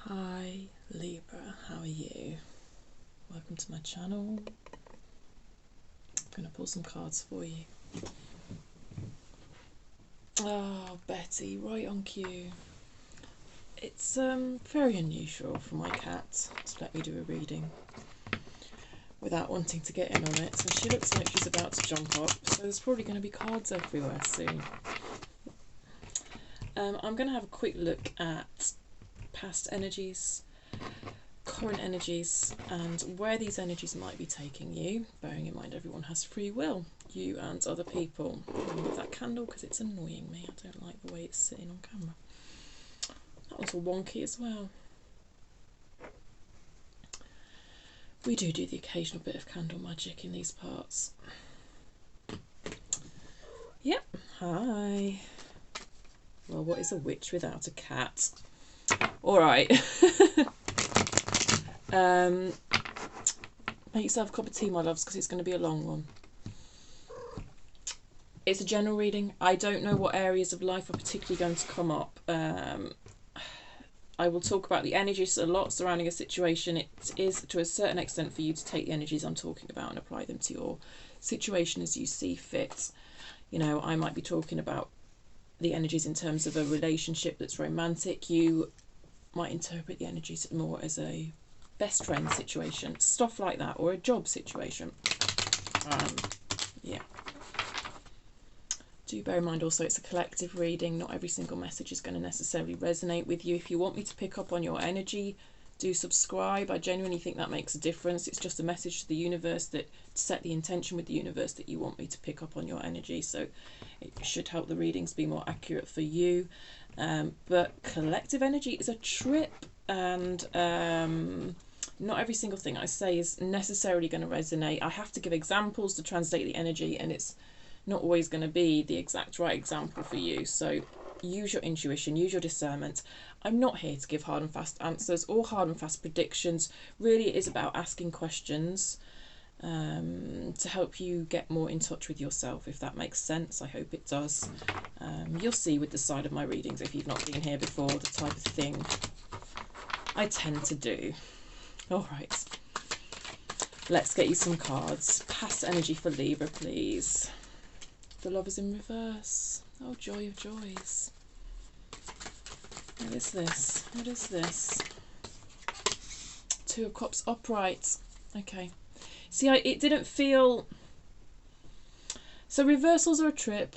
Hi Libra, how are you? Welcome to my channel. I'm going to pull some cards for you. Oh, Betty, right on cue. It's very unusual for my cat to let me do a reading without wanting to get in on it, and she looks like she's about to jump up, so there's probably going to be cards everywhere soon. I'm going to have a quick look at past energies, current energies, and where these energies might be taking you, bearing in mind everyone has free will, you and other people. With that candle, because it's annoying me, I don't like the way it's sitting on camera. That was all wonky as well. We do the occasional bit of candle magic in these parts. Yep, hi. Well, what is a witch without a cat? Alright. Make yourself a cup of tea, my loves, because it's going to be a long one. It's a general reading. I don't know what areas of life are particularly going to come up. I will talk about the energies a lot surrounding a situation. It is to a certain extent for you to take the energies I'm talking about and apply them to your situation as you see fit. You know, I might be talking about the energies in terms of a relationship that's romantic. You might interpret the energies more as a best friend situation, stuff like that, or a job situation. Yeah. Do bear in mind also it's a collective reading. Not every single message is going to necessarily resonate with you. If you want me to pick up on your energy, do subscribe. I genuinely think that makes a difference. It's just a message to the universe, that to set the intention with the universe that you want me to pick up on your energy. So it should help the readings be more accurate for you. But collective energy is a trip, and not every single thing I say is necessarily going to resonate. I have to give examples to translate the energy, and it's not always going to be the exact right example for you. So use your intuition, use your discernment. I'm not here to give hard and fast answers or hard and fast predictions. Really, it is about asking questions to help you get more in touch with yourself, if that makes sense. I hope it does. You'll see with the side of my readings, if you've not been here before, the type of thing I tend to do. All right, let's get you some cards. Past energy for Libra, please. The Lovers in reverse. Oh, joy of joys. What is this? What is this? Two of Cups upright. Okay. See, it didn't feel... So reversals are a trip.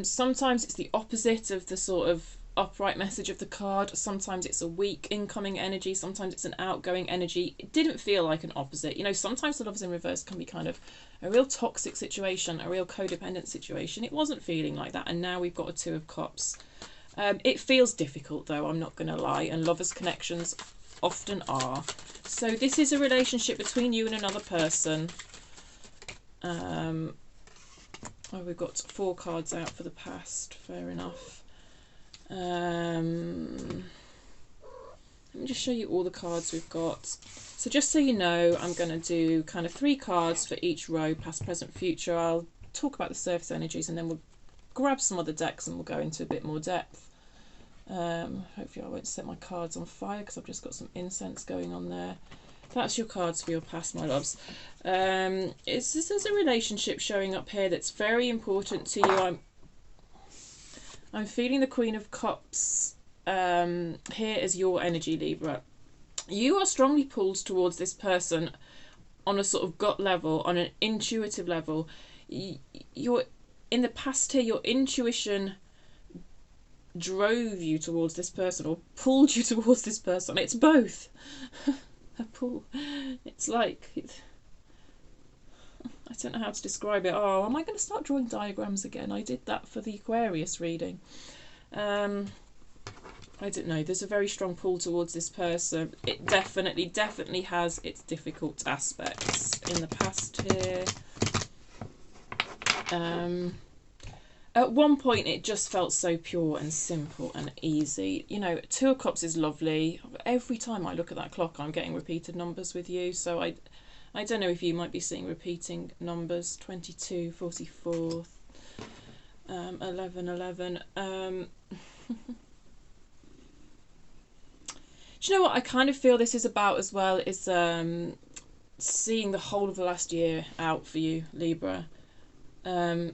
Sometimes it's the opposite of the sort of upright message of the card. Sometimes it's a weak incoming energy. Sometimes it's an outgoing energy. It didn't feel like an opposite. You know, sometimes the Lovers in reverse can be kind of a real toxic situation, a real codependent situation. It wasn't feeling like that, and now we've got a Two of Cups. It feels difficult, though, I'm not going to lie, and lovers' connections often are. So this is a relationship between you and another person. Oh, we've got 4 cards out for the past. Fair enough. Let me just show you all the cards we've got. So just so you know, I'm going to do kind of 3 cards for each row, past, present, future. I'll talk about the surface energies, and then we'll grab some other decks and we'll go into a bit more depth. Hopefully I won't set my cards on fire, because I've just got some incense going on there. That's your cards for your past, my loves. This is a relationship showing up here that's very important to you. I'm feeling the Queen of Cups here as your energy, Libra. You are strongly pulled towards this person on a sort of gut level, on an intuitive level. You're in the past here, your intuition drove you towards this person, or pulled you towards this person. It's both. A pull. It's like... I don't know how to describe it. Oh, am I going to start drawing diagrams again? I did that for the Aquarius reading. I don't know. There's a very strong pull towards this person. It definitely has its difficult aspects in the past here. At one point, it just felt so pure and simple and easy. You know, 2 of Cups is lovely. Every time I look at that clock, I'm getting repeated numbers with you. So I don't know if you might be seeing repeating numbers. 22, 44, 11, 11. Do you know what I kind of feel this is about as well, is seeing the whole of the last year out for you, Libra. Last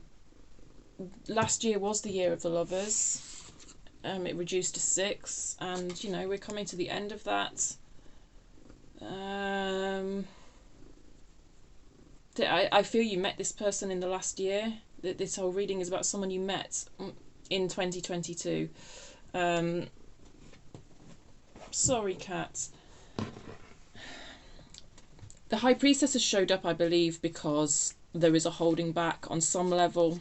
year was the year of the Lovers. It reduced to 6, and you know, we're coming to the end of that. I feel you met this person in the last year. That this whole reading is about someone you met in 2022. Sorry, Cat. The High Priestess has showed up, I believe, because there is a holding back on some level.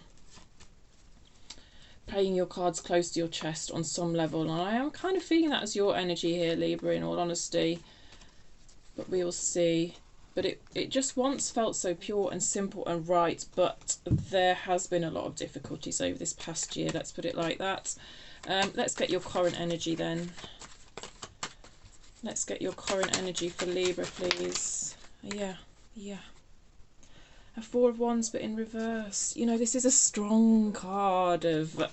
Playing your cards close to your chest on some level. And I am kind of feeling that as your energy here, Libra, in all honesty. But we will see. But it just once felt so pure and simple and right. But there has been a lot of difficulties over this past year. Let's put it like that. Let's get your current energy then. Let's get your current energy for Libra, please. Yeah. A 4 of Wands, but in reverse. You know, this is a strong card of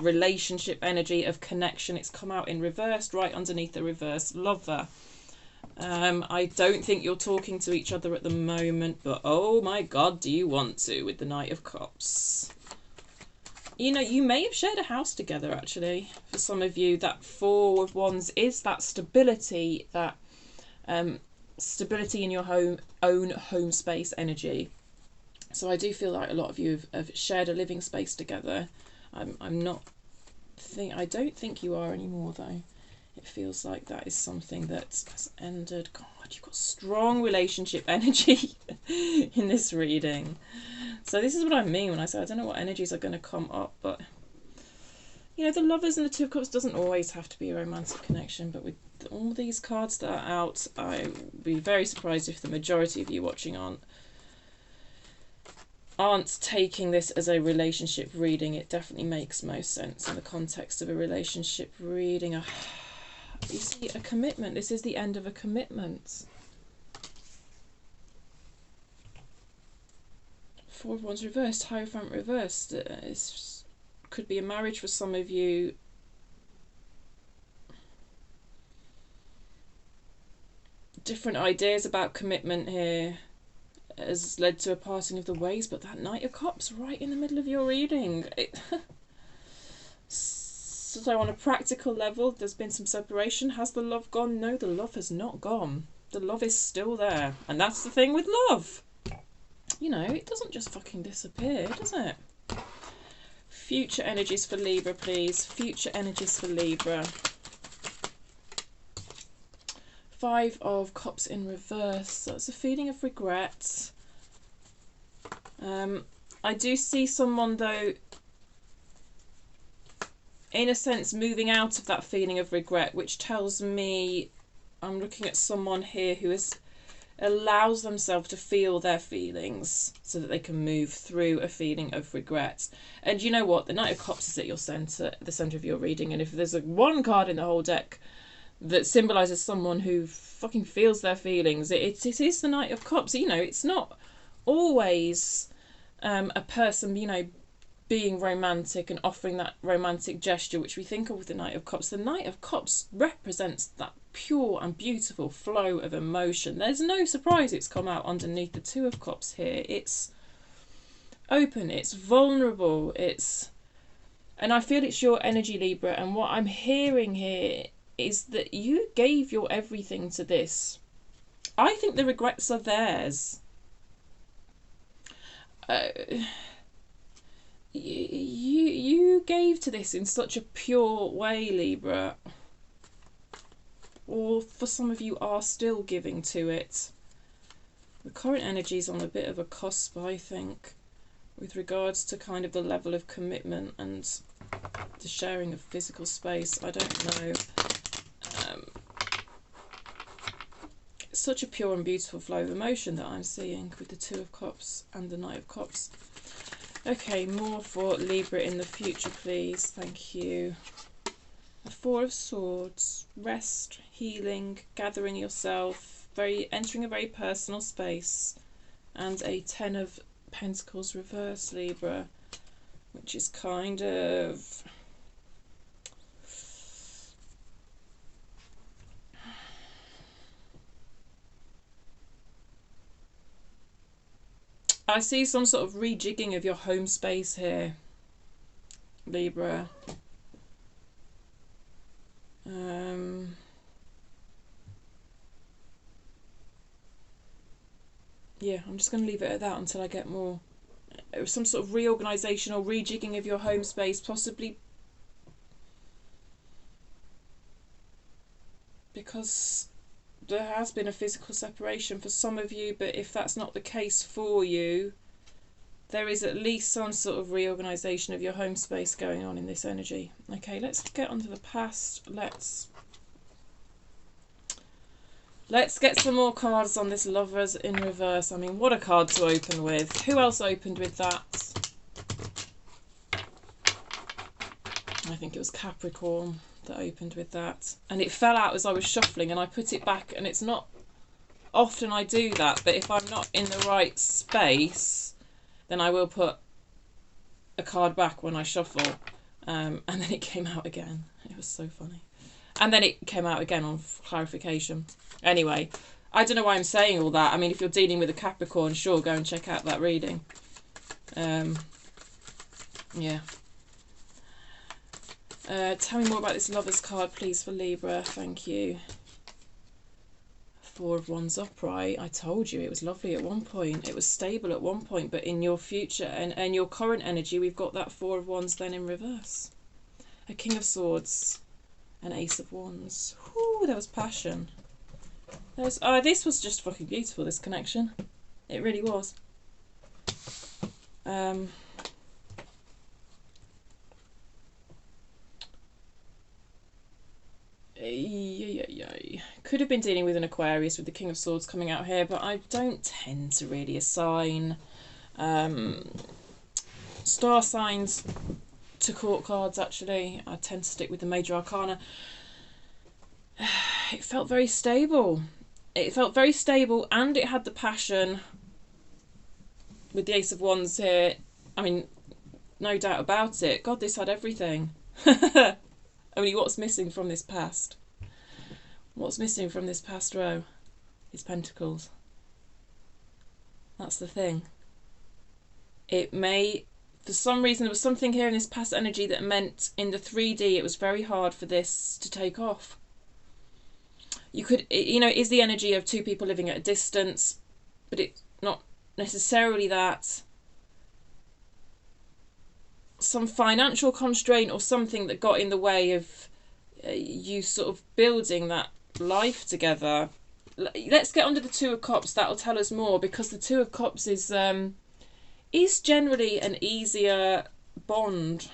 relationship energy, of connection. It's come out in reverse, right underneath the reverse Lover. I don't think you're talking to each other at the moment, but oh my God, do you want to, with the Knight of Cups. You know, you may have shared a house together, actually. For some of you, that 4 of Wands is that stability, that stability in your own home space energy. So I do feel like a lot of you have shared a living space together. I don't think you are anymore, though. It feels like that is something that has ended. God, you've got strong relationship energy in this reading. So this is what I mean when I say I don't know what energies are going to come up, but you know, the Lovers and the 2 of Cups doesn't always have to be a romantic connection, but with all these cards that are out, I would be very surprised if the majority of you watching aren't taking this as a relationship reading. It definitely makes most sense in the context of a relationship reading. You see, a commitment. This is the end of a commitment. 4 of Wands reversed, Hierophant reversed. Could be a marriage for some of you. Different ideas about commitment here has led to a parting of the ways, but that Knight of Cups right in the middle of your reading. So on a practical level, there's been some separation. Has the love gone? No, the love has not gone. The love is still there. And that's the thing with love. You know, it doesn't just fucking disappear, does it? Future energies for Libra, please. Future energies for Libra. 5 of Cups in reverse. So it's a feeling of regret. I do see someone, though, in a sense, moving out of that feeling of regret, which tells me I'm looking at someone here who allows themselves to feel their feelings so that they can move through a feeling of regret. And you know what? The Knight of Cups is at your centre, the centre of your reading. And if there's one card in the whole deck that symbolises someone who fucking feels their feelings, it is the Knight of Cups. You know, it's not always a person, you know, being romantic and offering that romantic gesture which we think of with the Knight of Cups. The Knight of Cups represents that pure and beautiful flow of emotion. There's no surprise it's come out underneath the 2 of Cups here. It's open, it's vulnerable, and I feel it's your energy, Libra, and what I'm hearing here is that you gave your everything to this. I think the regrets are theirs. You gave to this in such a pure way, Libra. Or for some of you are still giving to it. The current energy is on a bit of a cusp, I think, with regards to kind of the level of commitment and the sharing of physical space. I don't know. It's such a pure and beautiful flow of emotion that I'm seeing with the 2 of Cups and the Knight of Cups. Okay, more for Libra in the future, please. Thank you. A 4 of Swords. Rest, healing, gathering yourself, entering a very personal space. And a 10 of Pentacles reverse, Libra, which is kind of... I see some sort of rejigging of your home space here, Libra. Yeah, I'm just going to leave it at that until I get more. Some sort of reorganisation or rejigging of your home space, possibly because there has been a physical separation for some of you, but if that's not the case for you, there is at least some sort of reorganisation of your home space going on in this energy. Okay, let's get onto the past. Let's get some more cards on this Lovers in reverse. I mean, what a card to open with. Who else opened with that? I think it was Capricorn that opened with that. And it fell out as I was shuffling and I put it back, and it's not often I do that, but if I'm not in the right space, then I will put a card back when I shuffle. And then it came out again. It was so funny. And then it came out again on clarification. Anyway, I don't know why I'm saying all that. I mean, if you're dealing with a Capricorn, sure, go and check out that reading. Yeah. Tell me more about this Lovers card, please, for Libra. Thank you. 4 of Wands upright. I told you it was lovely at one point. It was stable at one point, but in your future and your current energy, we've got that 4 of Wands then in reverse. A King of Swords. An Ace of Wands. Whoo, there was passion. This was just fucking beautiful, this connection. It really was. Could have been dealing with an Aquarius with the King of Swords coming out here, but I don't tend to really assign star signs to court cards, actually. I tend to stick with the major arcana. It felt very stable. It felt very stable, and it had the passion with the Ace of Wands here. I mean, no doubt about it. God, this had everything. Only what's missing from this past? What's missing from this past row is Pentacles. That's the thing. It may, for some reason, there was something here in this past energy that meant in the 3D it was very hard for this to take off. You could, you know, it is the energy of two people living at a distance, but it's not necessarily that. Some financial constraint or something that got in the way of you sort of building that life together. Let's get onto the Two of Cups. That'll tell us more, because the Two of Cups is generally an easier bond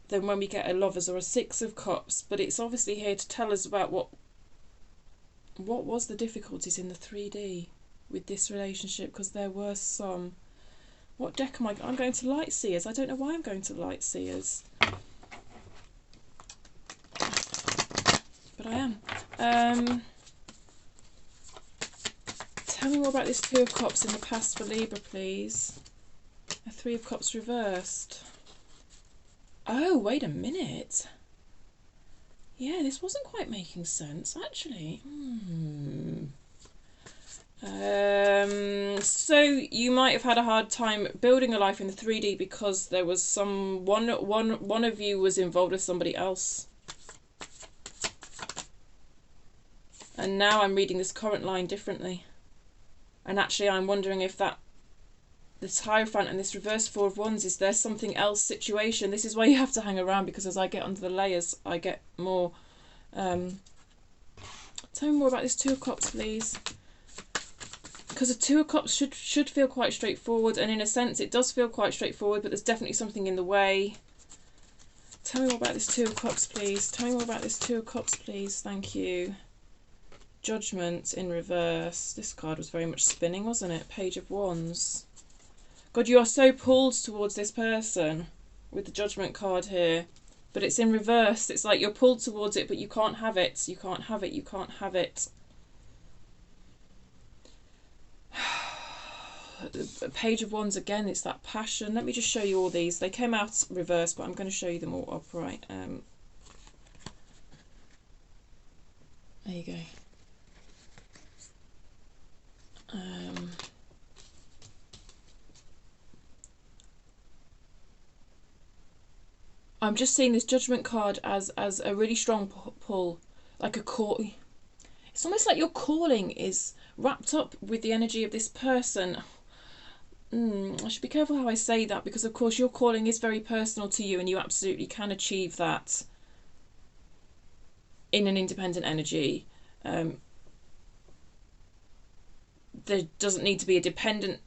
than when we get a Lovers or a Six of Cups, but it's obviously here to tell us about what was the difficulties in the 3D with this relationship, because there were some. What deck am I? I'm going to Light Seers. I don't know why I'm going to Light Seers, but I am. Tell me more about this Two of Cups in the past for Libra, please. A Three of Cups reversed. Oh, wait a minute. Yeah, this wasn't quite making sense, actually. So you might have had a hard time building a life in the 3D because there was one of you was involved with somebody else. And now I'm reading this current line differently. And actually I'm wondering if that the Hierophant and this reverse Four of Wands, is there something else situation? This is why you have to hang around, because as I get under the layers I get more. Tell me more about this Two of Cups, please. Because the Two of Cups should feel quite straightforward, and in a sense it does feel quite straightforward, but there's definitely something in the way. Tell me more about this Two of Cups, please. Tell me more about this Two of Cups, please. Thank you. Judgment in reverse. This card was very much spinning, wasn't it? Page of Wands. God, you are so pulled towards this person with the Judgment card here, but it's in reverse. It's like you're pulled towards it, but you can't have it. You can't have it. You can't have it. Page of Wands again, it's that passion. Let me just show you all these. They came out reversed, but I'm going to show you them all upright. There you go. I'm just seeing this Judgment card as a really strong pull, like a call. It's almost like your calling is wrapped up with the energy of this person. I should be careful how I say that, because of course your calling is very personal to you and you absolutely can achieve that in an independent energy. There doesn't need to be a dependent.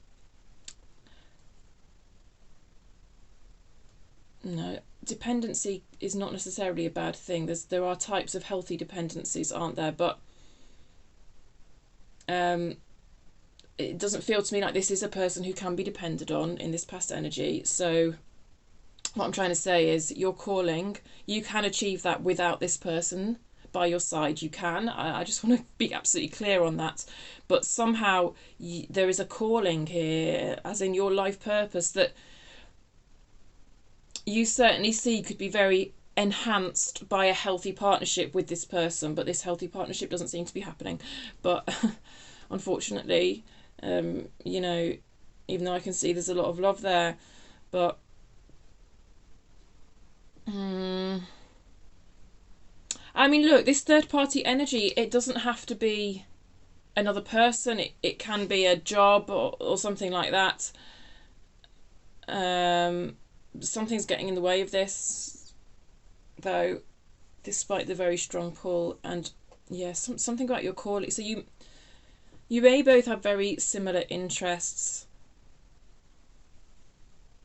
No, dependency is not necessarily a bad thing. There are types of healthy dependencies, aren't there? But it doesn't feel to me like this is a person who can be depended on in this past energy. So what I'm trying to say is your calling, you can achieve that without this person by your side. You can. I just want to be absolutely clear on that. But somehow there is a calling here, as in your life purpose, that you certainly see could be very enhanced by a healthy partnership with this person. But this healthy partnership doesn't seem to be happening. But unfortunately, you know, even though I can see there's a lot of love there, but I mean, look, this third party energy, it doesn't have to be another person. It can be a job or something like that. Something's getting in the way of this, though, despite the very strong pull. And yeah, something about your calling. So you may both have very similar interests,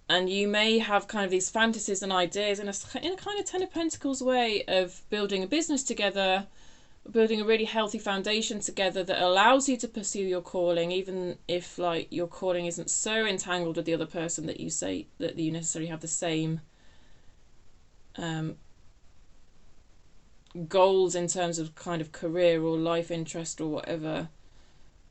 and you may have kind of these fantasies and ideas in a kind of Ten of Pentacles way of building a business together, building a really healthy foundation together that allows you to pursue your calling, even if like your calling isn't so entangled with the other person that you say that you necessarily have the same goals in terms of kind of career or life interest or whatever.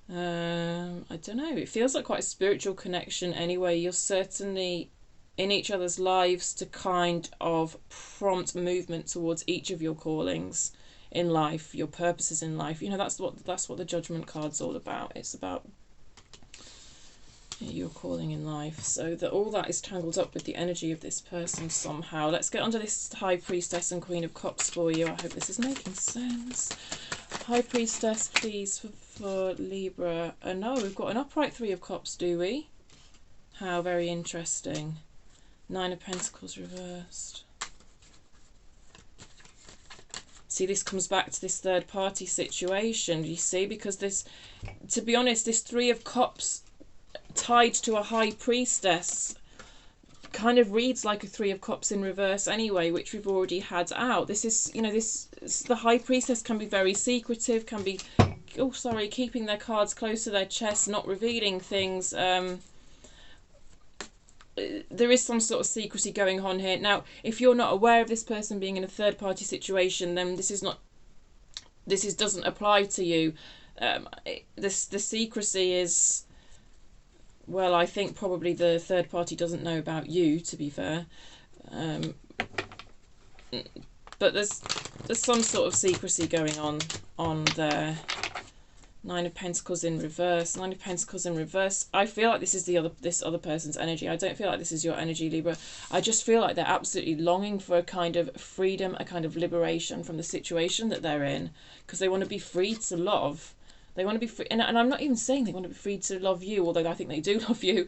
I don't know, it feels like quite a spiritual connection anyway. You're certainly in each other's lives to kind of prompt movement towards each of your callings in life, your purposes in life. You know, that's what the Judgment card's all about. It's about your calling in life. So that all that is tangled up with the energy of this person somehow. Let's get onto this High Priestess and Queen of Cups for you. I hope this is making sense. High Priestess, please, for Libra. No, we've got an upright Three of Cups, do we? How very interesting. Nine of Pentacles reversed. See, this comes back to this third party situation, you see, because this, to be honest, this Three of Cups tied to a High Priestess kind of reads like a Three of Cups in reverse anyway, which we've already had out. This is, you know, the High Priestess can be very secretive, can be, oh sorry, keeping their cards close to their chest, not revealing things. There is some sort of secrecy going on here. Now, if you're not aware of this person being in a third party situation, then this doesn't apply to you. The secrecy is, well, I think probably the third party doesn't know about you, to be fair. But there's some sort of secrecy going on there. Nine of Pentacles in reverse. Nine of Pentacles in reverse. I feel like this is this other person's energy. I don't feel like this is your energy, Libra. I just feel like they're absolutely longing for a kind of freedom, a kind of liberation from the situation that they're in, because they want to be free to love. They want to be free, and I'm not even saying they want to be free to love you, although I think they do love you.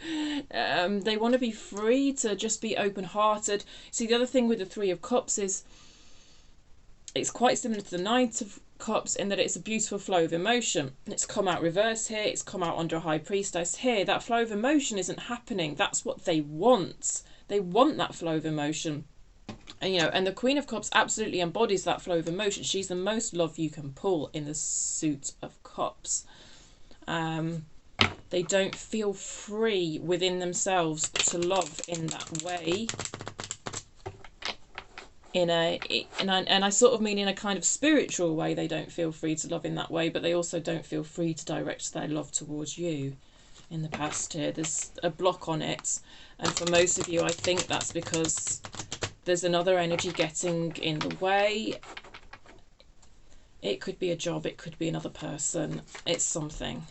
They want to be free to just be open-hearted. See, the other thing with the Three of Cups is it's quite similar to the Knight of Cups in that it's a beautiful flow of emotion. It's come out reverse here, it's come out under a High Priestess here. That flow of emotion isn't happening. That's what they want. They want that flow of emotion. And, you know, and the Queen of Cups absolutely embodies that flow of emotion. She's the most love you can pull in the suit of Cups. They don't feel free within themselves to love in that way. And I sort of mean in a kind of spiritual way, they don't feel free to love in that way, but they also don't feel free to direct their love towards you. In the past here, there's a block on it, and for most of you, I think that's because there's another energy getting in the way. It could be a job, it could be another person, it's something.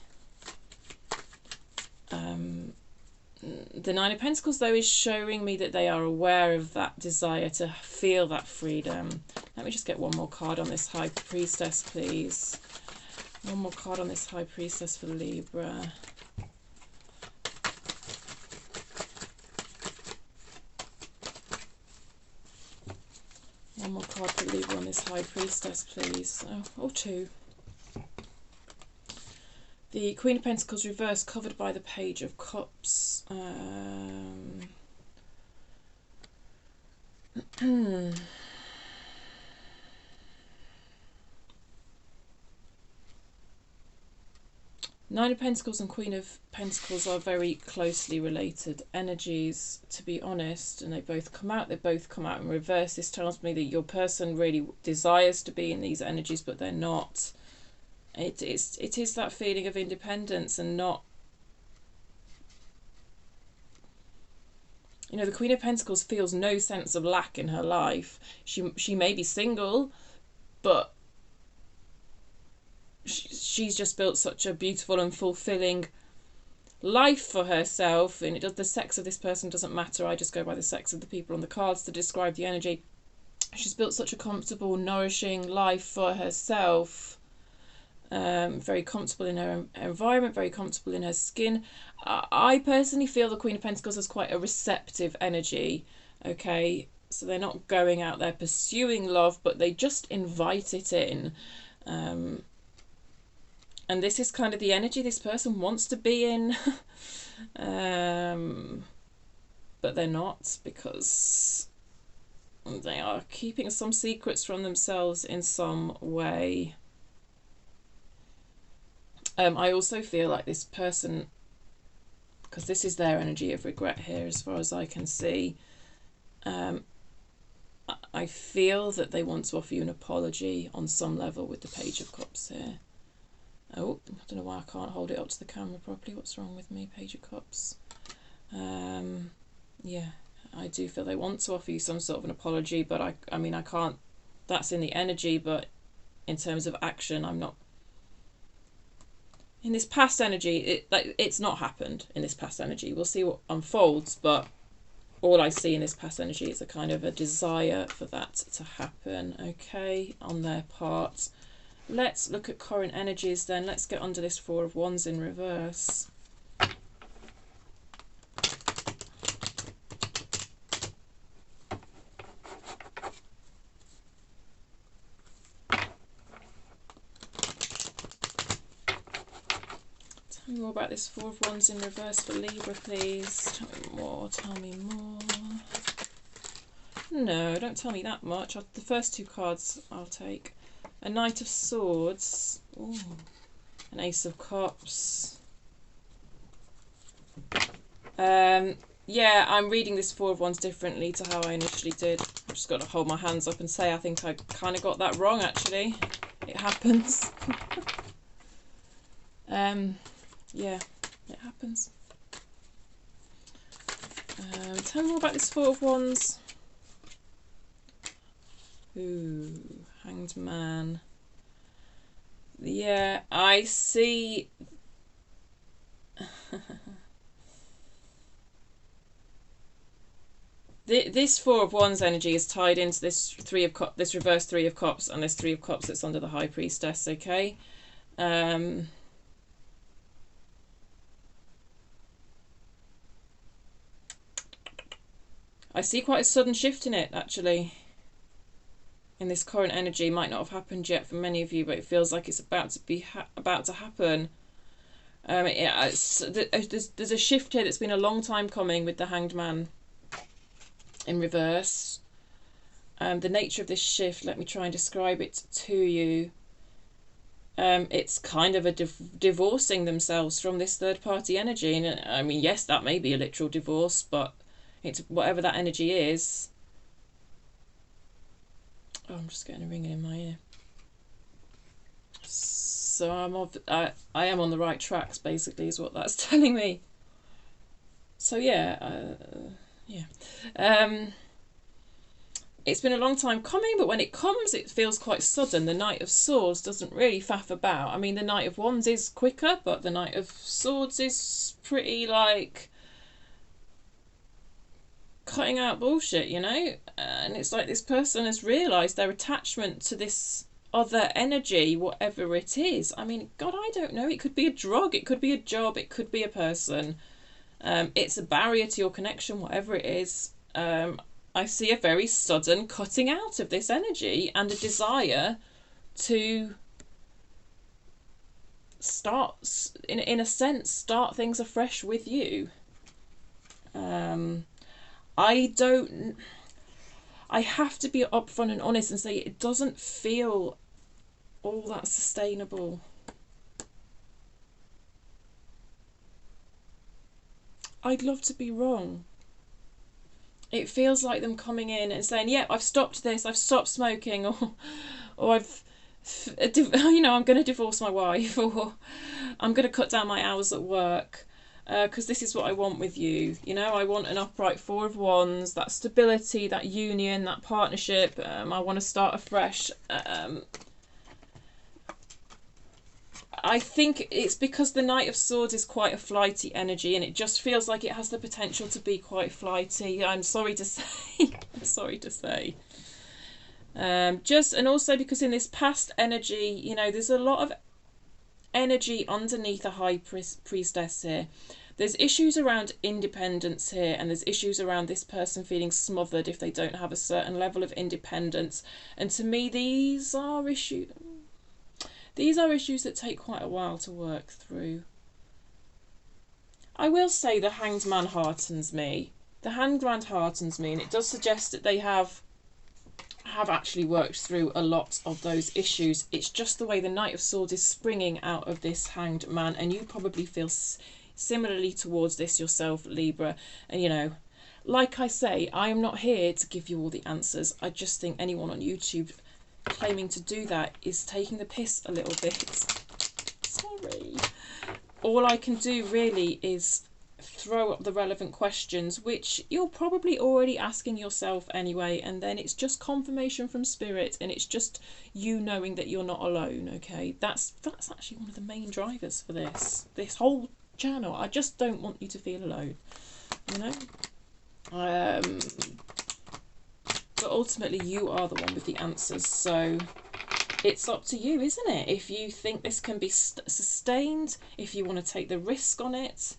The Nine of Pentacles, though, is showing me that they are aware of that desire to feel that freedom. Let me just get one more card on this High Priestess, please. One more card on this High Priestess for Libra. One more card for Libra on this High Priestess, please. Oh, or two. The Queen of Pentacles reversed, covered by the Page of Cups. Nine of Pentacles and Queen of Pentacles are very closely related energies, to be honest, and they both come out in reverse. This tells me that your person really desires to be in these energies, but they're not. It is that feeling of independence and not, you know, the Queen of Pentacles feels no sense of lack in her life. She may be single, but she's just built such a beautiful and fulfilling life for herself, and the sex of this person doesn't matter. I just go by the sex of the people on the cards to describe the energy. She's built such a comfortable, nourishing life for herself, very comfortable in her environment, very comfortable in her skin. I personally feel the Queen of Pentacles has quite a receptive energy, okay? So they're not going out there pursuing love, but they just invite it in. And this is kind of the energy this person wants to be in. But they're not, because they are keeping some secrets from themselves in some way. I also feel like this person, because this is their energy of regret here as far as I can see, I feel that they want to offer you an apology on some level with the Page of Cups here. Oh, I don't know why I can't hold it up to the camera properly. What's wrong with me? Page of Cups. Yeah, I do feel they want to offer you some sort of an apology, but I mean, I can't, that's in the energy, but in terms of action, I'm not. In this past energy, it's not happened in this past energy. We'll see what unfolds, but all I see in this past energy is a kind of a desire for that to happen, okay, on their part. Let's look at current energies then. Let's get under this Four of Wands in reverse. Tell me more about this Four of Wands in reverse for Libra, please. Tell me more, tell me more. No, don't tell me that much. The first two cards I'll take. A Knight of Swords. Ooh. An Ace of Cups. Yeah, I'm reading this Four of Wands differently to how I initially did. I've just got to hold my hands up and say I think I kind of got that wrong, actually. It happens. Yeah, it happens. Tell me more about this Four of Wands. Ooh, Hanged Man. Yeah, I see. This Four of Wands energy is tied into this Three of Cups, this reverse Three of Cups, and this Three of Cups that's under the High Priestess. Okay. I see quite a sudden shift in it, actually. In this current energy, might not have happened yet for many of you, but it feels like it's about to be about to happen. There's a shift here that's been a long time coming with the Hanged Man in reverse. The nature of this shift, let me try and describe it to you. It's kind of a divorcing themselves from this third party energy, and I mean, yes, that may be a literal divorce, but it's whatever that energy is. Oh, I'm just getting a ringing in my ear. So I am on the right tracks, basically, is what that's telling me. So yeah, it's been a long time coming, but when it comes, it feels quite sudden. The Knight of Swords doesn't really faff about. I mean, the Knight of Wands is quicker, but the Knight of Swords is pretty, like, cutting out bullshit, you know? And it's like this person has realised their attachment to this other energy, whatever it is. I mean, God, I don't know. It could be a drug, it could be a job, it could be a person. It's a barrier to your connection, whatever it is. I see a very sudden cutting out of this energy and a desire to start, in a sense, start things afresh with you. I have to be upfront and honest and say it doesn't feel all that sustainable. I'd love to be wrong. It feels like them coming in and saying, "Yep, I've stopped this. I've stopped smoking," or I've, you know, I'm going to divorce my wife, or I'm going to cut down my hours at work, because this is what I want with you. You know, I want an upright Four of Wands, that stability, that union, that partnership. I want to start afresh. I think it's because the Knight of Swords is quite a flighty energy, and it just feels like it has the potential to be quite flighty. I'm sorry to say. I'm sorry to say. And also because in this past energy, you know, there's a lot of energy underneath a High Priestess here. There's issues around independence here, and there's issues around this person feeling smothered if they don't have a certain level of independence. And to me, these are issues that take quite a while to work through. I will say the Hanged Man heartens me. The Hanged Man heartens me, and it does suggest that they have actually worked through a lot of those issues. It's just the way the Knight of Swords is springing out of this Hanged Man, and you probably feel similarly towards this yourself, Libra. And you know, like I say, I am not here to give you all the answers. I just think anyone on YouTube claiming to do that is taking the piss a little bit. Sorry. All I can do really is throw up the relevant questions, which you're probably already asking yourself anyway, and then it's just confirmation from Spirit, and it's just you knowing that you're not alone. Okay, that's actually one of the main drivers for this whole channel. I just don't want you to feel alone, you know. But ultimately you are the one with the answers, so it's up to you, isn't it? If you think this can be sustained, if you want to take the risk on it,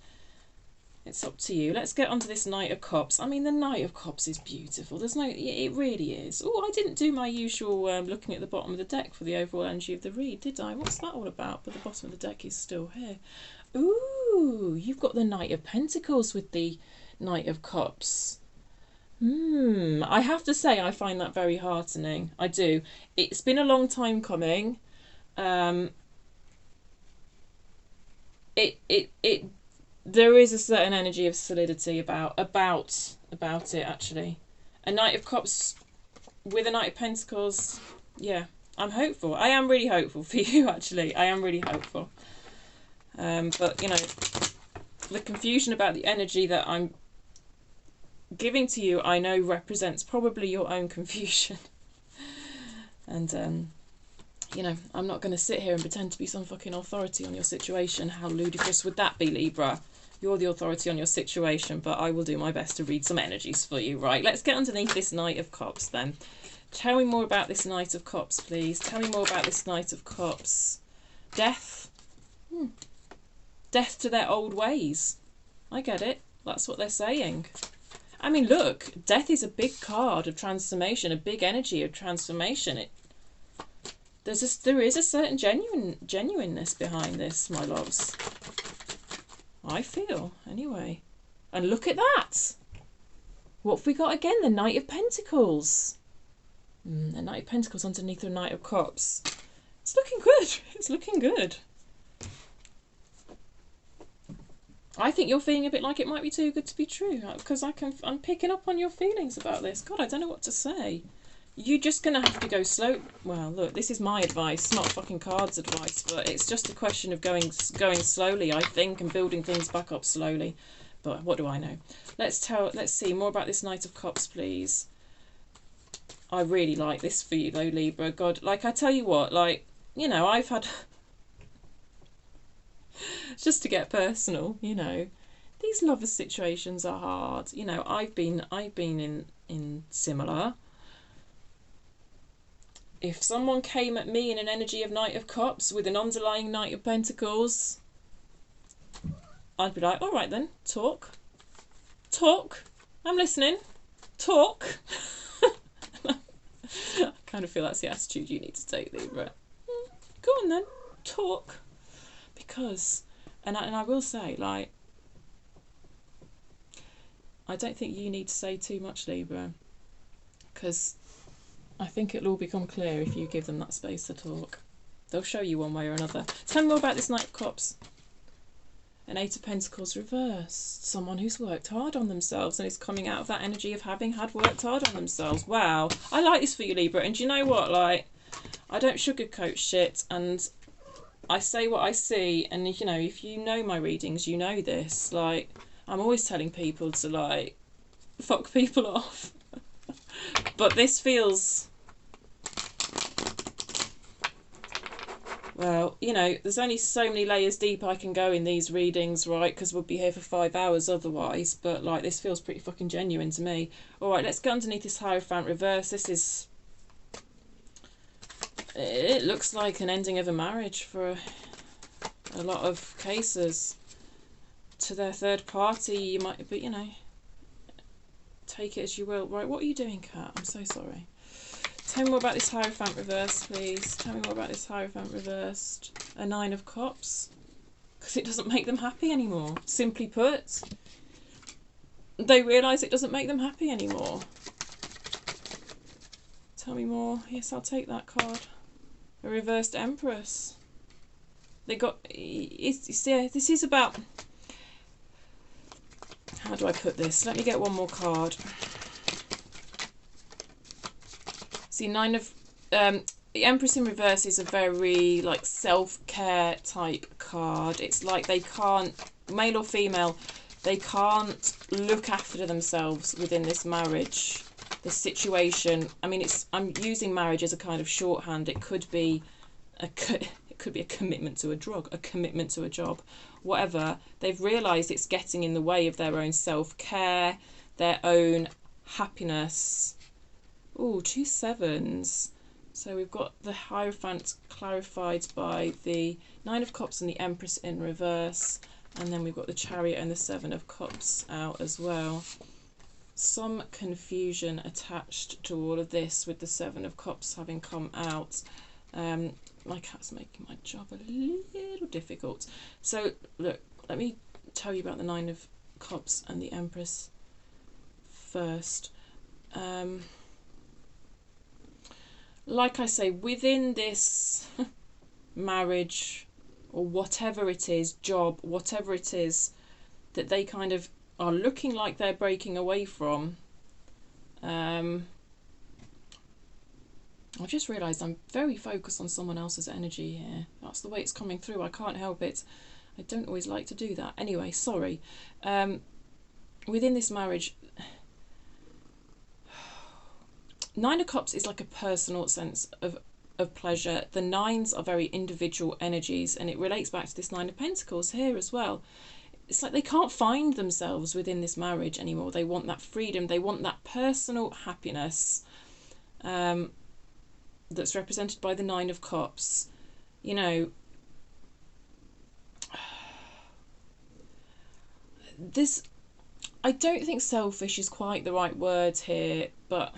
it's up to you. Let's get onto this Knight of Cups. I mean, the Knight of Cups is beautiful. It really is. Oh, I didn't do my usual looking at the bottom of the deck for the overall energy of the read, did I? What's that all about? But the bottom of the deck is still here. Ooh, you've got the Knight of Pentacles with the Knight of Cups. I have to say I find that very heartening. I do. It's been a long time coming. There is a certain energy of solidity about it actually. A Knight of Cups with a Knight of Pentacles. Yeah, I'm hopeful. I am really hopeful for you actually. I am really hopeful. But you know, the confusion about the energy that I'm giving to you, I know represents probably your own confusion. And you know, I'm not going to sit here and pretend to be some fucking authority on your situation. How ludicrous would that be, Libra? You're the authority on your situation, but I will do my best to read some energies for you. Right, let's get underneath this Knight of Cups then. Tell me more about this Knight of Cups, please. Tell me more about this Knight of Cups. Death. Death to their old ways. I get it. That's what they're saying. I mean, look, death is a big card of transformation, a big energy of transformation. There is a certain genuineness behind this, my loves. I feel, anyway. And look at that! What have we got again? The Knight of Pentacles. The Knight of Pentacles underneath the Knight of Cups. It's looking good. It's looking good. I think you're feeling a bit like it might be too good to be true, because I'm picking up on your feelings about this. God, I don't know what to say. You're just going to have to go slow. Well, look, this is my advice, not fucking cards advice, but it's just a question of going slowly, I think, and building things back up slowly. But what do I know? Let's see more about this Knight of Cups, please. I really like this for you, though, Libra. God, like, I tell you what, like, you know, I've had... just to get personal, you know, these lover situations are hard. You know, I've been in similar. If someone came at me in an energy of Knight of Cups with an underlying Knight of Pentacles, I'd be like, all right then, talk. I'm listening. Talk. I kind of feel that's the attitude you need to take, Libra. Go on then, talk. Because, and I will say, like, I don't think you need to say too much, Libra, because I think it'll all become clear if you give them that space to talk. They'll show you one way or another. Tell me more about this Knight of Cups. An Eight of Pentacles reversed. Someone who's worked hard on themselves and is coming out of that energy of having had worked hard on themselves. Wow. I like this for you, Libra. And do you know what? Like, I don't sugarcoat shit, and I say what I see. And, you know, if you know my readings, you know this. Like, I'm always telling people to, like, fuck people off. But this feels... Well, you know, there's only so many layers deep I can go in these readings, right? Because we'll be here for 5 hours otherwise. But, like, this feels pretty fucking genuine to me. All right, let's go underneath this Hierophant reverse. This is... It looks like an ending of a marriage for a lot of cases. To their third party, you might... But, you know, take it as you will. Right, what are you doing, Kat? I'm so sorry. Tell me more about this Hierophant reverse, please. Tell me more about this Hierophant reversed. A Nine of Cups. Because it doesn't make them happy anymore. Simply put, they realise it doesn't make them happy anymore. Tell me more. Yes, I'll take that card. A reversed Empress. They got... Yeah, this is about... How do I put this? Let me get one more card. See, Nine of... the Empress in reverse is a very, like, self-care type card. It's like they can't, male or female, they can't look after themselves within this marriage, this situation. I mean, I'm using marriage as a kind of shorthand. It could be a commitment to a drug, a commitment to a job, whatever. They've realised it's getting in the way of their own self-care, their own happiness. Oh, 2 sevens. So we've got the Hierophant clarified by the Nine of Cups and the Empress in reverse. And then we've got the Chariot and the Seven of Cups out as well. Some confusion attached to all of this with the Seven of Cups having come out. My cat's making my job a little difficult. So, look, let me tell you about the Nine of Cups and the Empress first. Like I say, within this marriage or whatever it is, job, whatever it is that they kind of are looking like they're breaking away from, I've just realised I'm very focused on someone else's energy here. That's the way it's coming through. I can't help it. I don't always like to do that. Anyway, sorry. Within this marriage... Nine of Cups is like a personal sense of pleasure. The nines are very individual energies, and it relates back to this Nine of Pentacles here as well. It's like they can't find themselves within this marriage anymore. They want that freedom. They want that personal happiness that's represented by the Nine of Cups. You know, this... I don't think selfish is quite the right word here, but...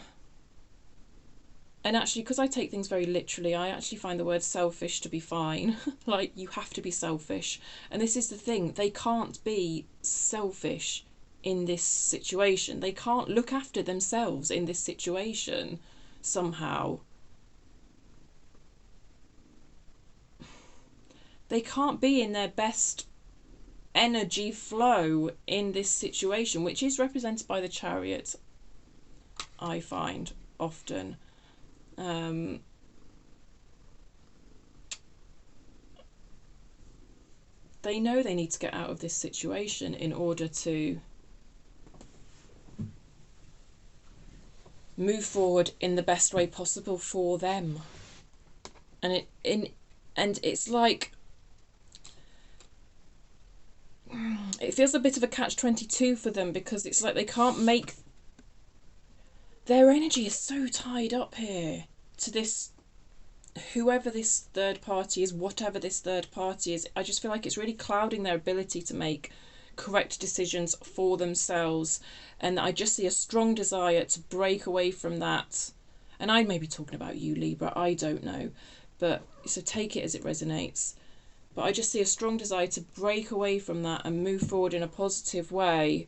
And actually, because I take things very literally, I actually find the word selfish to be fine. Like, you have to be selfish. And this is the thing. They can't be selfish in this situation. They can't look after themselves in this situation somehow. They can't be in their best energy flow in this situation, which is represented by the Chariot, I find, often. They know they need to get out of this situation in order to move forward in the best way possible for them. And it's like, it feels a bit of a catch-22 for them, because it's like they can't make... Their energy is so tied up here to this, whoever this third party is, whatever this third party is. I just feel like it's really clouding their ability to make correct decisions for themselves. And I just see a strong desire to break away from that. And I may be talking about you, Libra, I don't know. But so take it as it resonates. But I just see a strong desire to break away from that and move forward in a positive way.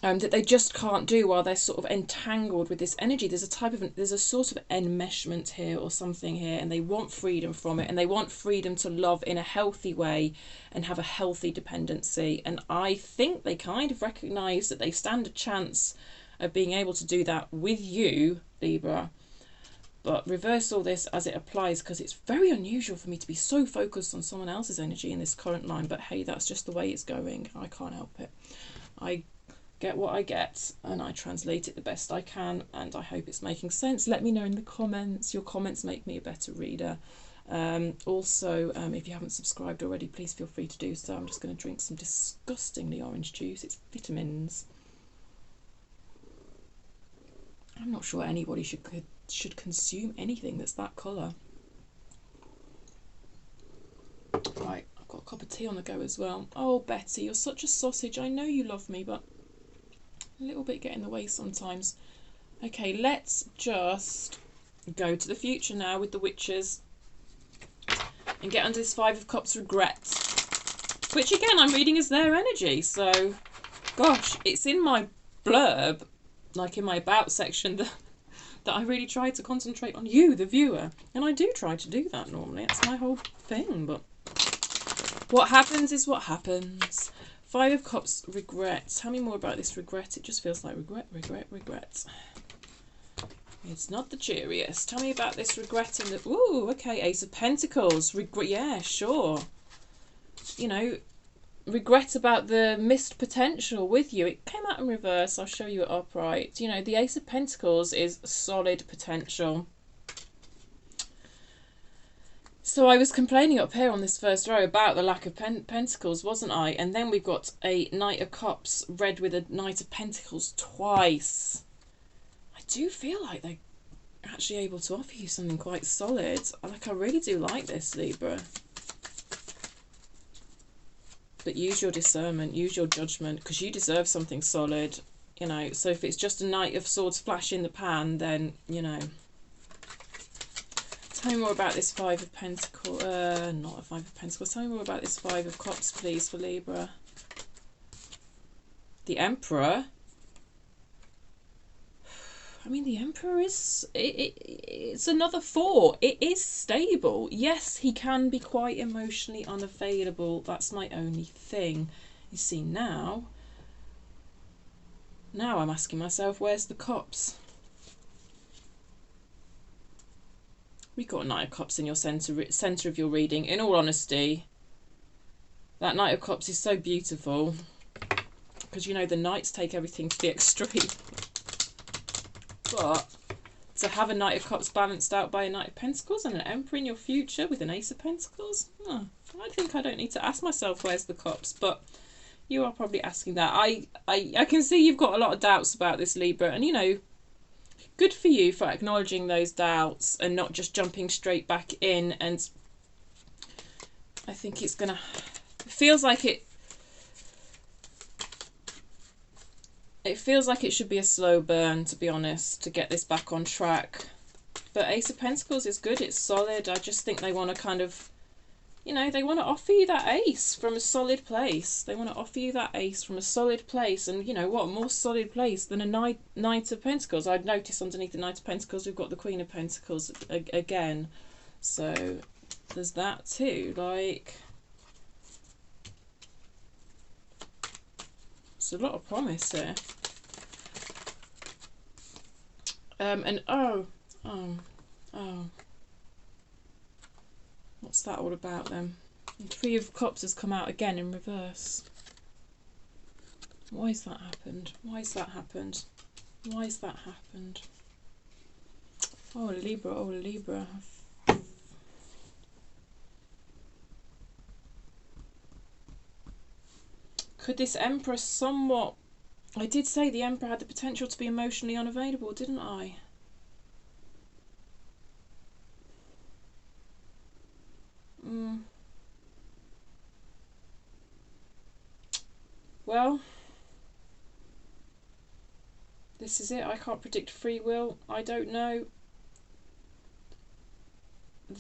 That they just can't do while they're sort of entangled with this energy. There's a sort of enmeshment here or something here, and they want freedom from it, and they want freedom to love in a healthy way and have a healthy dependency. And I think they kind of recognise that they stand a chance of being able to do that with you, Libra. But reverse all this as it applies, because it's very unusual for me to be so focused on someone else's energy in this current line. But hey, that's just the way it's going. I can't help it. I get what I get and I translate it the best I can, and I hope it's making sense. Let me know in the comments. Your comments make me a better reader. Also, if you haven't subscribed already, please feel free to do so. I'm just going to drink some disgustingly orange juice. It's vitamins. I'm not sure anybody should consume anything that's that colour. Right, I've got a cup of tea on the go as well. Oh, Betty, you're such a sausage. I know you love me, but a little bit get in the way sometimes. Okay, let's just go to the future now with the witches and get under this Five of Cups regret, which again I'm reading as their energy. So gosh, it's in my blurb, like in my about section, that I really try to concentrate on you, the viewer, and I do try to do that normally. It's my whole thing, but what happens is what happens. Five of Cups, regret. Tell me more about this regret. It just feels like regret, regret, regret. It's not the cheeriest. Tell me about this regret in the... Ooh, okay, Ace of Pentacles. Regret, yeah, sure. You know, regret about the missed potential with you. It came out in reverse. I'll show you it upright. You know, the Ace of Pentacles is solid potential. So I was complaining up here on this first row about the lack of pentacles, wasn't I? And then we've got a Knight of Cups read with a Knight of Pentacles twice. I do feel like they're actually able to offer you something quite solid. Like, I really do like this, Libra. But use your discernment, use your judgment, because you deserve something solid, you know. So if it's just a Knight of Swords flash in the pan, then, you know. Tell me more about this Five of Pentacles. Not a Five of Pentacles. Tell me more about this Five of Cups, please, for Libra. The Emperor. I mean, the Emperor is... It's another 4. It is stable. Yes, he can be quite emotionally unavailable. That's my only thing. You see, now I'm asking myself, where's the Cups? We've got a Knight of Cups in your centre of your reading. In all honesty, that Knight of Cups is so beautiful, because, you know, the Knights take everything to the extreme. But to have a Knight of Cups balanced out by a Knight of Pentacles and an Emperor in your future with an Ace of Pentacles, I think I don't need to ask myself where's the Cups, but you are probably asking that. I can see you've got a lot of doubts about this, Libra, and, you know, good for you for acknowledging those doubts and not just jumping straight back in. And I think it's gonna... It feels like it should be a slow burn, to be honest, to get this back on track. But Ace of Pentacles is good. It's solid. I just think they want to kind of, you know, they want to offer you that ace from a solid place. They want to offer you that ace from a solid place. And, you know, what more solid place than a Knight of Pentacles? I'd notice underneath the Knight of Pentacles, we've got the Queen of Pentacles again. So there's that too. Like, it's a lot of promise here. And oh. What's that all about then? And Three of Cups has come out again in reverse. Why has that happened? Why has that happened? Why has that happened? Oh, Libra, oh, Libra. Could this Emperor somewhat... I did say the Emperor had the potential to be emotionally unavailable, didn't I? Well, this is it. I can't predict free will. I don't know.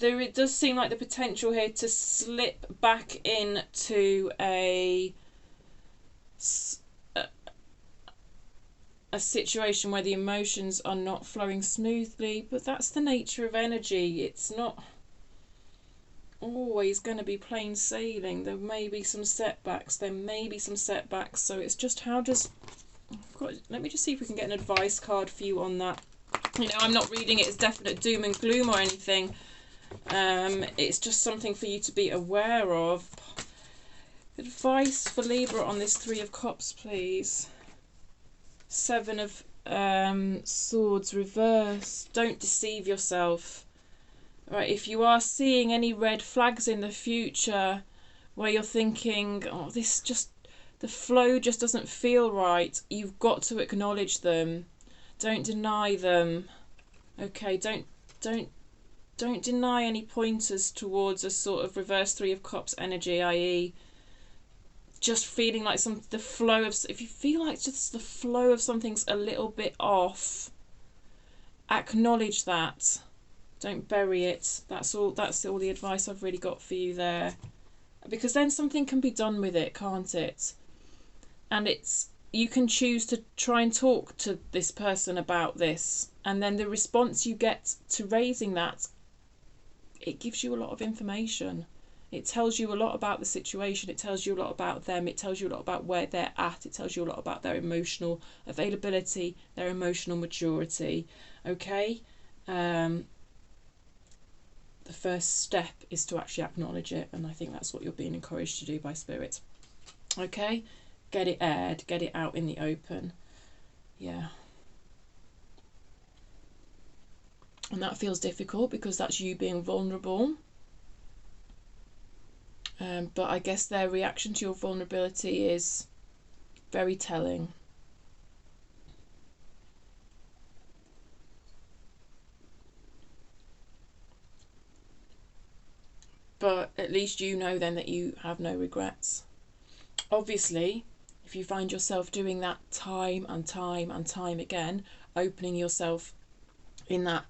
It does seem like the potential here to slip back into a situation where the emotions are not flowing smoothly, but that's the nature of energy. It's not always going to be plain sailing. There may be some setbacks. So it's just how does... let me just see if we can get an advice card for you on that. You know, I'm not reading it as definite doom and gloom or anything. It's just something for you to be aware of. Advice for Libra on this Three of Cups, please. Seven of Swords reverse. Don't deceive yourself. Right, if you are seeing any red flags in the future where you're thinking, oh, this just, the flow just doesn't feel right, you've got to acknowledge them. Don't deny them. Okay, don't deny any pointers towards a sort of reverse Three of Cups energy, i.e. just feeling like the flow of... if you feel like just the flow of something's a little bit off, acknowledge that. Don't bury it. That's all the advice I've really got for you there. Because then something can be done with it, can't it? And you can choose to try and talk to this person about this. And then the response you get to raising that, it gives you a lot of information. It tells you a lot about the situation. It tells you a lot about them. It tells you a lot about where they're at. It tells you a lot about their emotional availability, their emotional maturity. Okay? The first step is to actually acknowledge it, and I think that's what you're being encouraged to do by Spirit. Okay? Get it aired. Get it out in the open. Yeah. And that feels difficult because that's you being vulnerable. But I guess their reaction to your vulnerability is very telling. But at least you know then that you have no regrets. Obviously, if you find yourself doing that time and time and time again, opening yourself in that,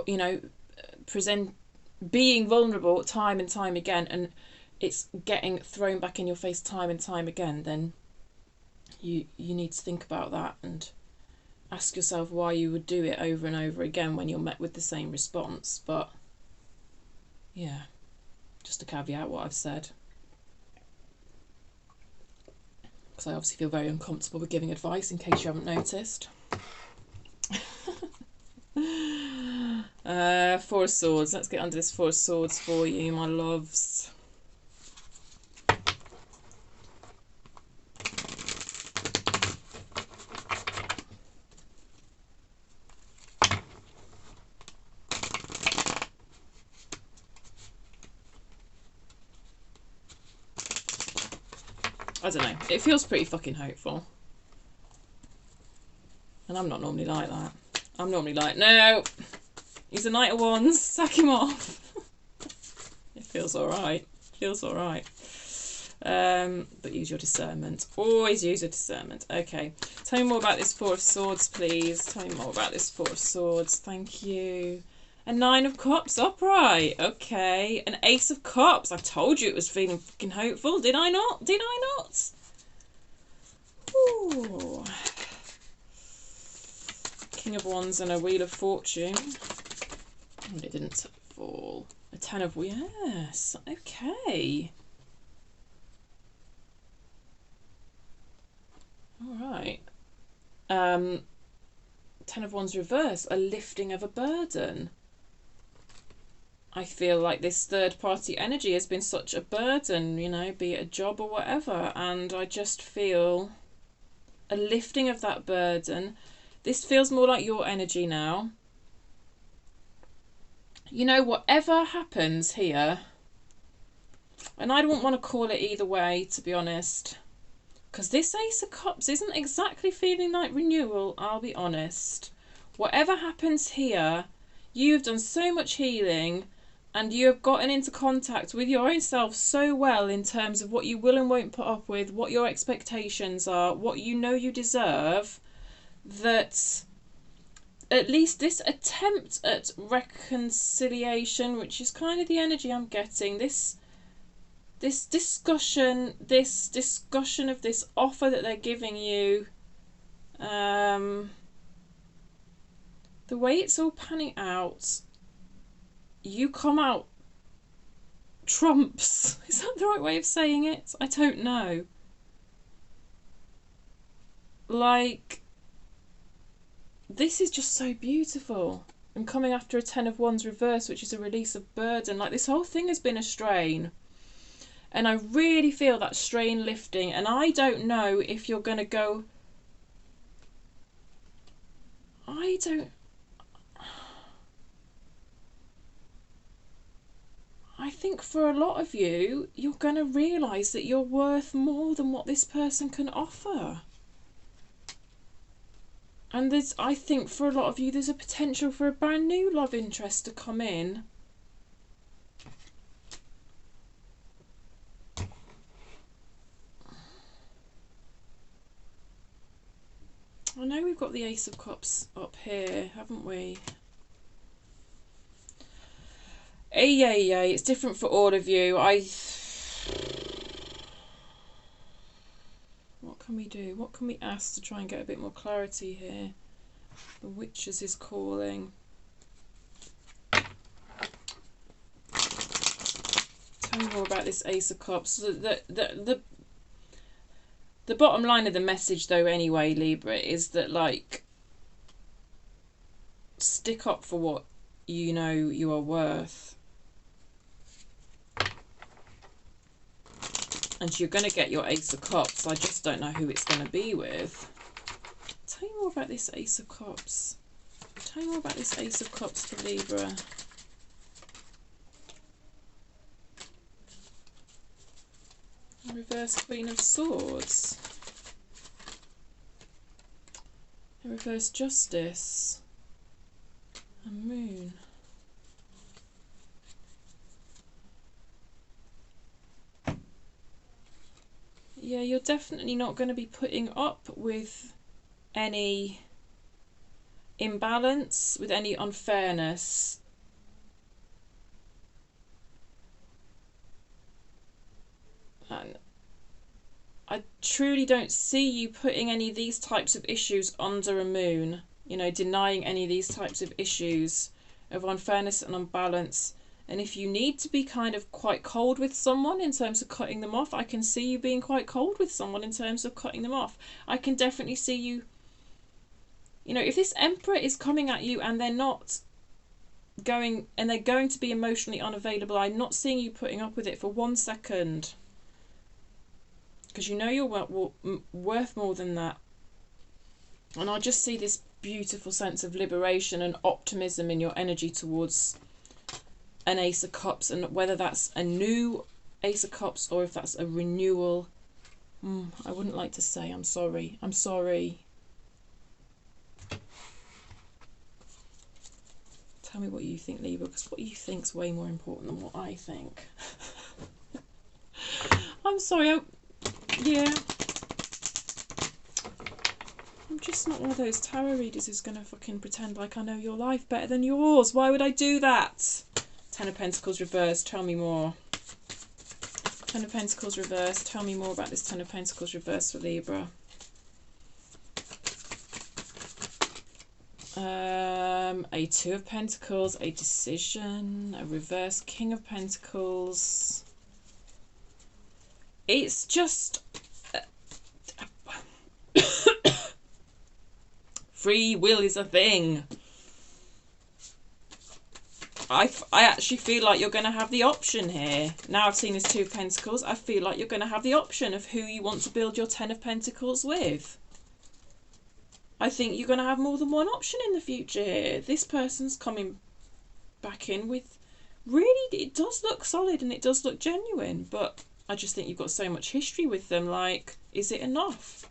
you know, being vulnerable time and time again, and it's getting thrown back in your face time and time again, then you need to think about that and ask yourself why you would do it over and over again when you're met with the same response. But yeah, just to caveat what I've said, because I obviously feel very uncomfortable with giving advice, in case you haven't noticed. Four of Swords. Let's get under this Four of Swords for you, my loves. I don't know. It feels pretty fucking hopeful. And I'm not normally like that. I'm normally like, no, he's a Knight of Wands, sack him off. It feels alright. Feels alright. But use your discernment. Always use your discernment. Okay. Tell me more about this Four of Swords, please. Tell me more about this Four of Swords. Thank you. A Nine of Cups upright. Okay. An Ace of Cups. I told you it was feeling fucking hopeful. Did I not? Did I not? Ooh. King of Wands and a Wheel of Fortune. And it didn't fall. A Ten of... yes. Okay. Alright. Ten of Wands reverse. A lifting of a burden. I feel like this third party energy has been such a burden, you know, be it a job or whatever. And I just feel a lifting of that burden. This feels more like your energy now. You know, whatever happens here, and I don't want to call it either way, to be honest. Because this Ace of Cups isn't exactly feeling like renewal, I'll be honest. Whatever happens here, you've done so much healing and you have gotten into contact with your own self so well in terms of what you will and won't put up with, what your expectations are, what you know you deserve, that at least this attempt at reconciliation, which is kind of the energy I'm getting, this discussion of this offer that they're giving you, the way it's all panning out, you come out trumps. Is that the right way of saying it? I don't know. Like, this is just so beautiful. And coming after a 10 of Wands reverse, which is a release of burden, like this whole thing has been a strain. And I really feel that strain lifting. And I don't know if you're going to go... I think for a lot of you, you're going to realise that you're worth more than what this person can offer. And I think for a lot of you, there's a potential for a brand new love interest to come in. I know we've got the Ace of Cups up here, haven't we? Yeah, it's different for all of you. What can we do? What can we ask to try and get a bit more clarity here? The Witches is calling. Tell me more about this Ace of Cups. The bottom line of the message, though, anyway, Libra, is that, like, stick up for what you know you are worth. And you're going to get your Ace of Cups. I just don't know who it's going to be with. Tell me more about this Ace of Cups. Tell me more about this Ace of Cups for Libra. Reverse Queen of Swords. Reverse Justice. And Moon. Yeah, you're definitely not going to be putting up with any imbalance, with any unfairness. And I truly don't see you putting any of these types of issues under a moon. You know, denying any of these types of issues of unfairness and unbalance. And if you need to be kind of quite cold with someone in terms of cutting them off, I can see you being quite cold with someone in terms of cutting them off. I can definitely see you, you know, if this Emperor is coming at you and they're not going, and they're going to be emotionally unavailable, I'm not seeing you putting up with it for 1 second. Because you know you're worth more than that. And I just see this beautiful sense of liberation and optimism in your energy towards an Ace of Cups, and whether that's a new Ace of Cups or if that's a renewal, I wouldn't like to say. I'm sorry. I'm sorry. Tell me what you think, Libra, because what you think's way more important than what I think. I'm sorry. Yeah. I'm just not one of those tarot readers who's going to fucking pretend like I know your life better than yours. Why would I do that? Ten of Pentacles reversed, tell me more. Ten of Pentacles reversed, tell me more about this Ten of Pentacles reversed for Libra. A Two of Pentacles, a decision, a reverse King of Pentacles. It's just... free will is a thing. I actually feel like you're going to have the option here. Now I've seen this Two of Pentacles, I feel like you're going to have the option of who you want to build your Ten of Pentacles with. I think you're going to have more than one option in the future here. This person's coming back in with... really, it does look solid and it does look genuine, but I just think you've got so much history with them. Like, Is it enough?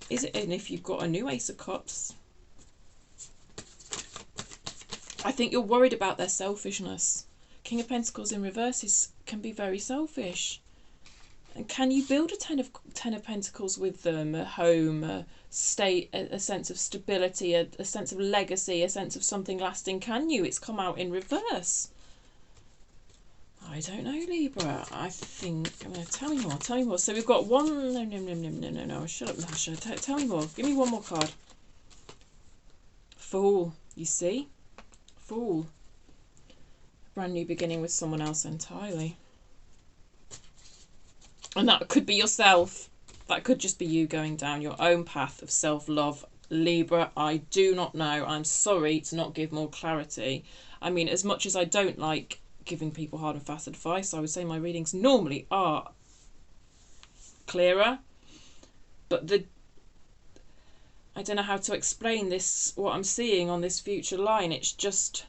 Is it? And if you've got a new Ace of Cups, I think you're worried about their selfishness. King of Pentacles in reverse can be very selfish. And can you build a Ten of Pentacles with them? A home, a state, a sense of stability, a sense of legacy, a sense of something lasting? Can you? It's come out in reverse. I don't know, Libra. I think... tell me more. Tell me more. So we've got one... No. Shut up, Masha. Tell me more. Give me one more card. Fool. You see? Fool. Brand new beginning with someone else entirely. And that could be yourself. That could just be you going down your own path of self-love. Libra, I do not know. I'm sorry to not give more clarity. I mean, as much as I don't like giving people hard and fast advice, I would say my readings normally are clearer. But I don't know how to explain this, what I'm seeing on this future line. It's just...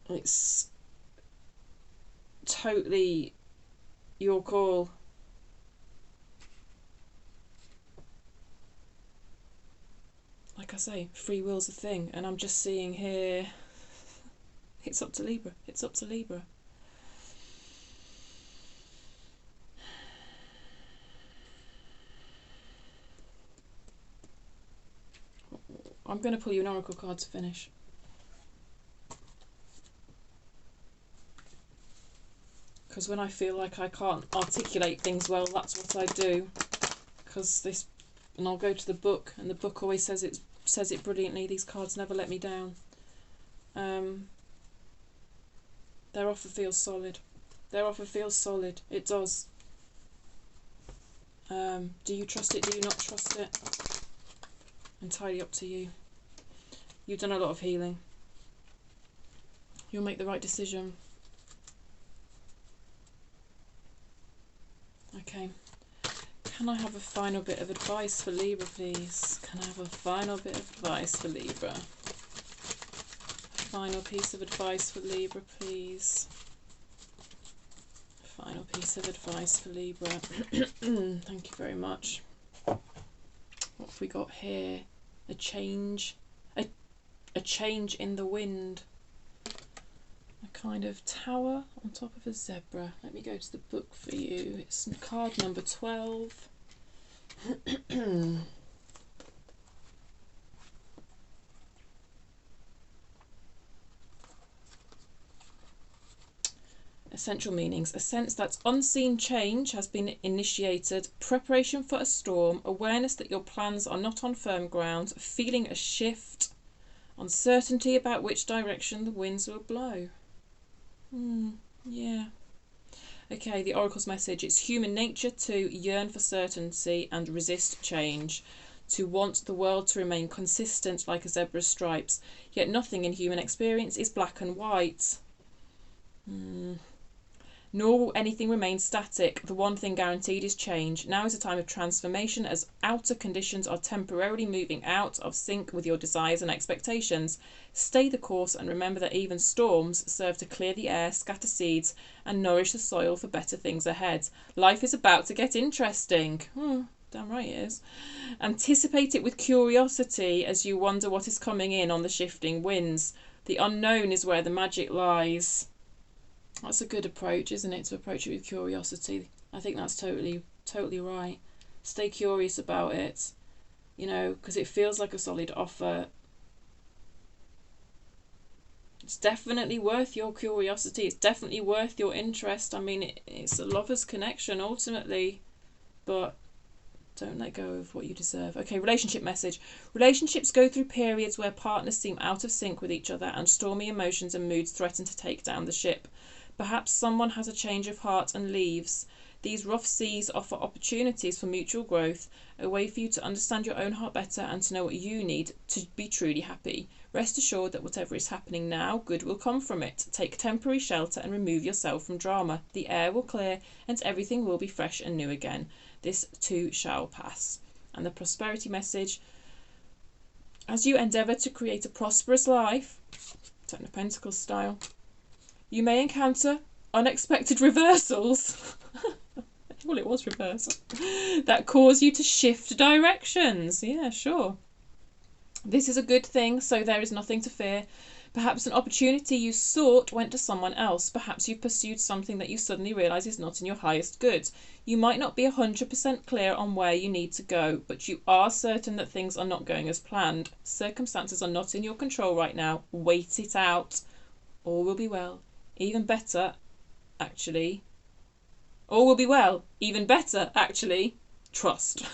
it's totally your call. Like I say, free will's a thing, and I'm just seeing here, it's up to Libra. It's up to Libra. I'm going to pull you an oracle card to finish. Because when I feel like I can't articulate things well, that's what I do. Because this, and I'll go to the book, and the book always says it brilliantly. These cards never let me down. Their offer feels solid. Their offer feels solid. It does. Do you trust it? Do you not trust it? Entirely up to you. You've done a lot of healing. You'll make the right decision. Okay. Can I have a final bit of advice for Libra, please? Can I have a final bit of advice for Libra? Final piece of advice for Libra, please. Final piece of advice for Libra. Thank you very much. What have we got here? A change. A change in the wind. A kind of tower on top of a zebra. Let me go to the book for you. It's card number 12. Essential meanings. A sense that unseen change has been initiated, preparation for a storm, awareness that your plans are not on firm ground, feeling a shift, uncertainty about which direction the winds will blow. Yeah. Okay, the oracle's message. It's human nature to yearn for certainty and resist change, to want the world to remain consistent like a zebra's stripes, yet nothing in human experience is black and white. Nor will anything remain static. The one thing guaranteed is change. Now is a time of transformation as outer conditions are temporarily moving out of sync with your desires and expectations. Stay the course and remember that even storms serve to clear the air, scatter seeds, and nourish the soil for better things ahead. Life is about to get interesting. Damn right it is. Anticipate it with curiosity as you wonder what is coming in on the shifting winds. The unknown is where the magic lies. That's a good approach, isn't it, to approach it with curiosity? I think that's totally right. Stay curious about it, you know, because it feels like a solid offer. It's definitely worth your curiosity. It's definitely worth your interest. I mean, it's a lover's connection ultimately, but don't let go of what you deserve. Okay, relationship message. Relationships go through periods where partners seem out of sync with each other and stormy emotions and moods threaten to take down the ship. Perhaps someone has a change of heart and leaves. These rough seas offer opportunities for mutual growth, a way for you to understand your own heart better and to know what you need to be truly happy. Rest assured that whatever is happening now, good will come from it. Take temporary shelter and remove yourself from drama. The air will clear and everything will be fresh and new again. This too shall pass. And the prosperity message. As you endeavour to create a prosperous life, Ten of Pentacles style, you may encounter unexpected reversals. Well, it was reversed. That cause you to shift directions. Yeah, sure. This is a good thing, so there is nothing to fear. Perhaps an opportunity you sought went to someone else. Perhaps you've pursued something that you suddenly realise is not in your highest good. You might not be 100% clear on where you need to go, but you are certain that things are not going as planned. Circumstances are not in your control right now. Wait it out. All will be well. Even better, actually. All will be well. Even better, actually. Trust.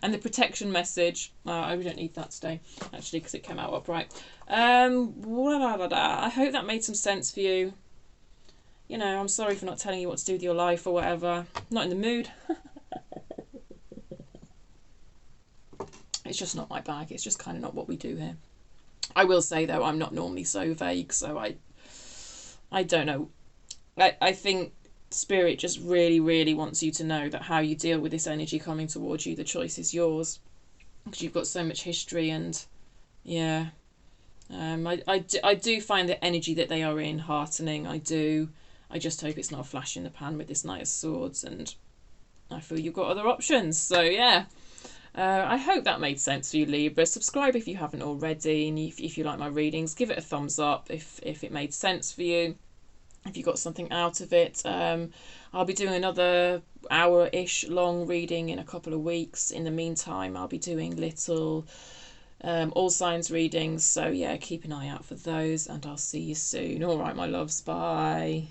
And the protection message, I don't need that today, actually, because it came out upright. I hope that made some sense for you. You know, I'm sorry for not telling you what to do with your life or whatever. Not in the mood. It's just not my bag. It's just kind of not what we do here. I will say, though, I'm not normally so vague, so I don't know. I think Spirit just really, really wants you to know that how you deal with this energy coming towards you, the choice is yours. Because you've got so much history and, yeah. I do find the energy that they are in heartening. I do. I just hope it's not a flash in the pan with this Knight of Swords, and I feel you've got other options. So, yeah. I hope that made sense for you, Libra. Subscribe if you haven't already, and if you like my readings, give it a thumbs up if it made sense for you. If you got something out of it. I'll be doing another hour-ish long reading in a couple of weeks. In the meantime, I'll be doing little all signs readings. So yeah, keep an eye out for those, and I'll see you soon. All right, my loves. Bye.